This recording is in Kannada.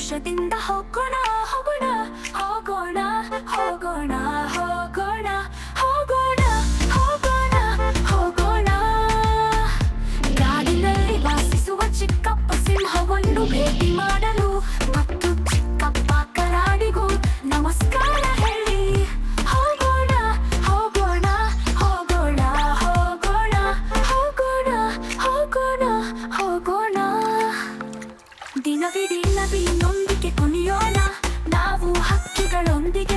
ಸಂತೋಷದಿಂದ ಹೋಗೋಣ ಹೋಗೋಣ ಹೋಗೋಣ ಹೋಗೋಣ ಹೋಗೋಣ ಹೋಗೋಣ ಹೋಗೋಣ ಹೋಗೋಣ. ಕಾಡಿನಲ್ಲಿ ವಾಸಿಸುವ ಚಿಕ್ಕಪ್ಪ ಸಿಂಹವನ್ನು ಭೇಟಿ ಮಾಡಲು ಮತ್ತು ಚಿಕ್ಕಪ್ಪ ಕರಾಡಿಗೂ ನಮಸ್ಕಾರ ಹೇಳಿ ಹೋಗೋಣ ಹೋಗೋಣ ಹೋಗೋಣ ಹೋಗೋಣ ಹೋಗೋಣ ಹೋಗೋಣ ಹೋಗೋಣ. ದಿನವಿಡೀ ನವಿಲಿನೊಂದಿಗೆ ಕುಣಿಯೋಣ, ನಾವು ಹಕ್ಕಿಗಳೊಂದಿಗೆ